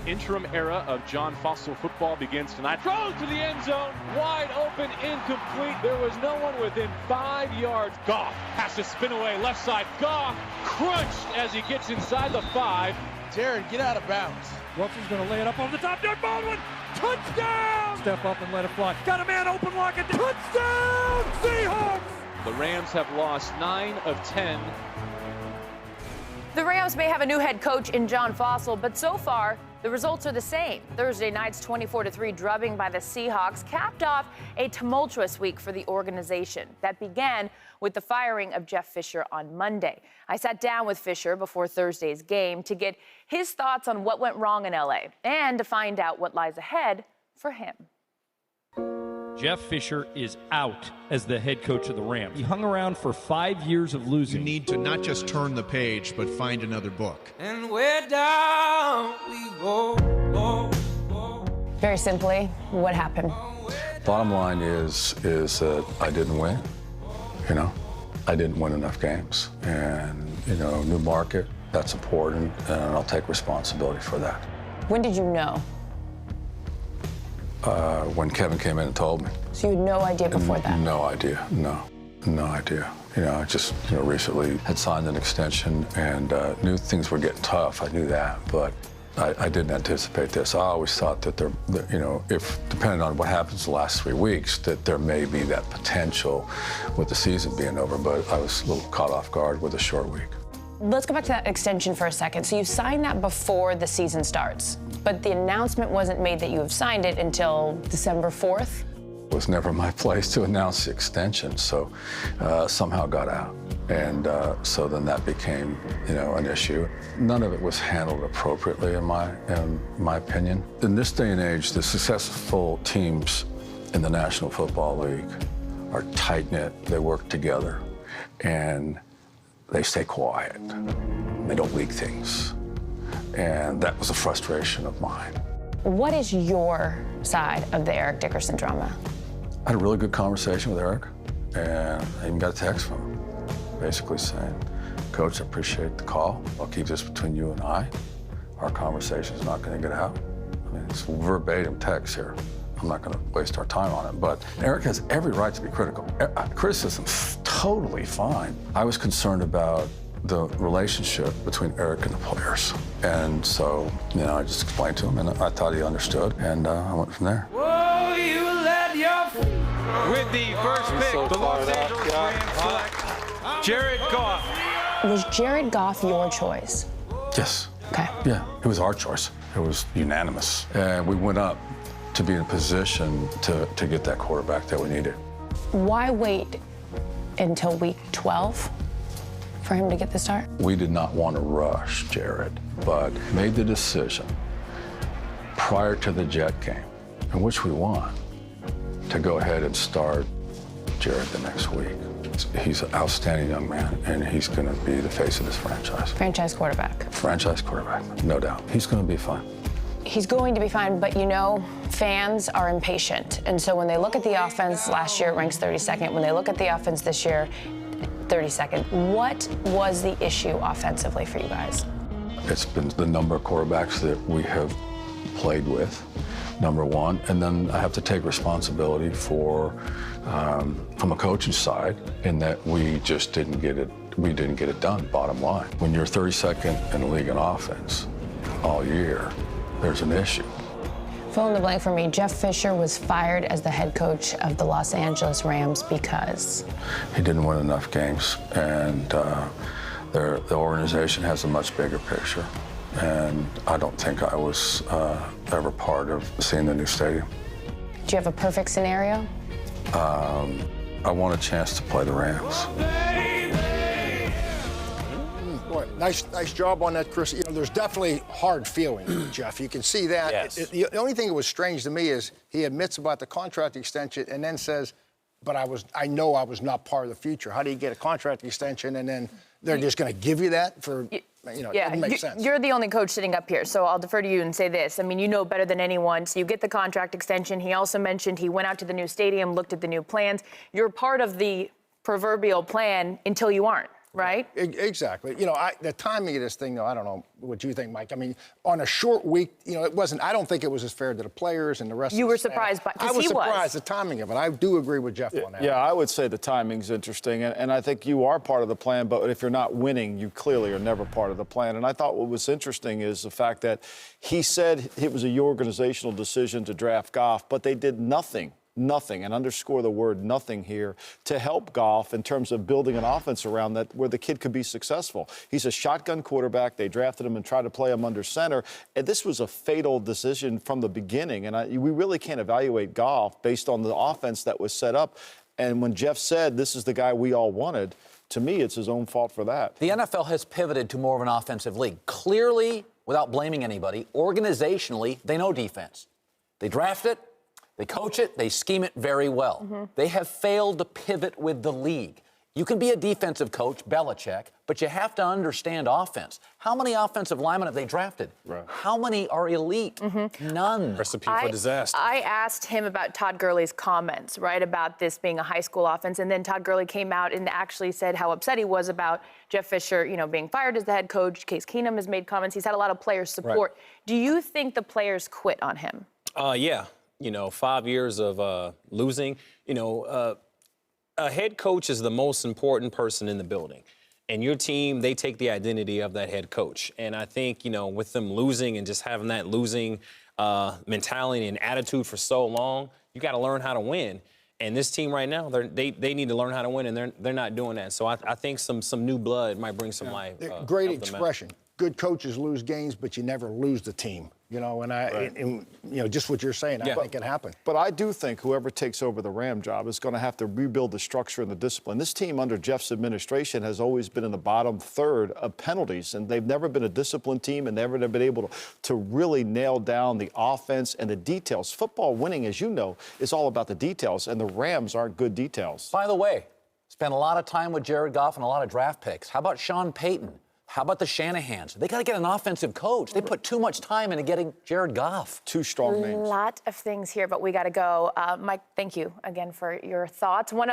interim era of John Fossil football begins tonight. Throws to the end zone, wide open, incomplete. There was no one within 5 yards. Goff has to spin away, left side. Goff crunched as he gets inside the 5. Jared, get out of bounds. Russell's going to lay it up over the top. Doug Baldwin, touchdown! Step up and let it fly. Got a man open, lock it. Touchdown, Seahawks! The Rams have lost 9 of 10. The Rams may have a new head coach in John Fossil, but so far, the results are the same. Thursday night's 24-3 drubbing by the Seahawks capped off a tumultuous week for the organization that began with the firing of Jeff Fisher on Monday. I sat down with Fisher before Thursday's game to get his thoughts on what went wrong in L.A. and to find out what lies ahead for him. Jeff Fisher is out as the head coach of the Rams. He hung around for 5 years of losing. You need to not just turn the page, but find another book. And where down we go. Very simply, what happened? Bottom line is that I didn't win. You know, I didn't win enough games. And, you know, new market, that's important, and I'll take responsibility for that. When did you know? When Kevin came in and told me. So you had no idea before that? No idea, no idea. You know, I just, recently had signed an extension and knew things were getting tough. I knew that, but I didn't anticipate this. I always thought that if depending on what happens the last 3 weeks, that there may be that potential with the season being over, but I was a little caught off guard with a short week. Let's go back to that extension for a second. So you signed that before the season starts, but the announcement wasn't made that you have signed it until December 4th? It was never my place to announce the extension, so somehow got out. And so then that became, an issue. None of it was handled appropriately, in my opinion. In this day and age, the successful teams in the National Football League are tight-knit. They work together, and they stay quiet. They don't leak things. And that was a frustration of mine. What is your side of the Eric Dickerson drama? I had a really good conversation with Eric, and I even got a text from him, basically saying, Coach, I appreciate the call. I'll keep this between you and I. Our conversation is not going to get out. I mean, it's verbatim text here. I'm not going to waste our time on it, but Eric has every right to be critical. Criticism's totally fine. I was concerned about the relationship between Eric and the players. And so, I just explained to him, and I thought he understood, and I went from there. Whoa, you let your... With the first pick, the Los Angeles Rams select Jared Goff. Was Jared Goff your choice? Yes. Okay. Yeah, it was our choice. It was unanimous. And we went up to be in a position to get that quarterback that we needed. Why wait until week 12 for him to get the start? We did not want to rush Jared, but made the decision prior to the Jet game, in which we won, to go ahead and start Jared the next week. He's an outstanding young man, and he's going to be the face of this franchise. Franchise quarterback. Franchise quarterback, no doubt. He's going to be fine. He's going to be fine, but fans are impatient. And so when they look at the offense, last year it ranks 32nd. When they look at the offense this year, 32nd. What was the issue offensively for you guys? It's been the number of quarterbacks that we have played with, number one. And then I have to take responsibility for, from a coaching side, in that we just didn't get it done, bottom line. When you're 32nd in the league in offense all year, there's an issue. Fill in the blank for me. Jeff Fisher was fired as the head coach of the Los Angeles Rams because? He didn't win enough games, and the organization has a much bigger picture. And I don't think I was ever part of seeing the new stadium. Do you have a perfect scenario? I want a chance to play the Rams. Boy, nice job on that, Chris. There's definitely hard feeling, Jeff. You can see that. Yes. The only thing that was strange to me is he admits about the contract extension and then says, but I know I was not part of the future. How do you get a contract extension and then they're just going to give you that for, it doesn't make sense. You're the only coach sitting up here, so I'll defer to you and say this. I mean, you know better than anyone, so you get the contract extension. He also mentioned he went out to the new stadium, looked at the new plans. You're part of the proverbial plan until you aren't. right? Exactly. You know, the timing of this thing, though, I don't know what you think, Mike. I mean, on a short week, you know, I don't think it was as fair to the players and the rest of the staff. You were surprised by, I was surprised the timing of it. I do agree with Jeff on that. Yeah, I would say the timing's interesting, and I think you are part of the plan, but if you're not winning, you clearly are never part of the plan. And I thought what was interesting is the fact that he said it was a organizational decision to draft Goff, but they did nothing, and underscore the word nothing here, to help Goff in terms of building an offense around that where the kid could be successful. He's a shotgun quarterback. They drafted him and tried to play him under center. And this was a fatal decision from the beginning. And we really can't evaluate Goff based on the offense that was set up. And when Jeff said this is the guy we all wanted, to me, it's his own fault for that. The NFL has pivoted to more of an offensive league. Clearly, without blaming anybody, organizationally, they know defense. They draft it. They coach it, they scheme it very well. They have failed to pivot with the league. You can be a defensive coach, Belichick, but you have to understand offense. How many offensive linemen have they drafted? Right. How many are elite? None. Recipe for disaster. I asked him about Todd Gurley's comments, right, about this being a high school offense, and then Todd Gurley came out and actually said how upset he was about Jeff Fisher, you know, being fired as the head coach. Case Keenum has made comments. He's had a lot of player support. Right. Do you think the players quit on him? Yeah. You know, 5 years of losing. You know, a head coach is the most important person in the building. And your team, they take the identity of that head coach. And I think, you know, with them losing and just having that losing mentality and attitude for so long, you got to learn how to win. And this team right now, they need to learn how to win, and they're not doing that. So I think some new blood might bring some life. Great expression. Good coaches lose games, but you never lose the team. You know, and you know, just what you're saying, I think it happened. But I do think whoever takes over the Ram job is going to have to rebuild the structure and the discipline. This team under Jeff's administration has always been in the bottom third of penalties, and they've never been a disciplined team and never been able to really nail down the offense and the details. Football winning, as you know, is all about the details, and the Rams aren't good details. By the way, spent a lot of time with Jared Goff and a lot of draft picks. How about Sean Payton? How about the Shanahans? They got to get an offensive coach. They put too much time into getting Jared Goff. Two strong names. A lot of things here, but we got to go. Mike, thank you again for your thoughts.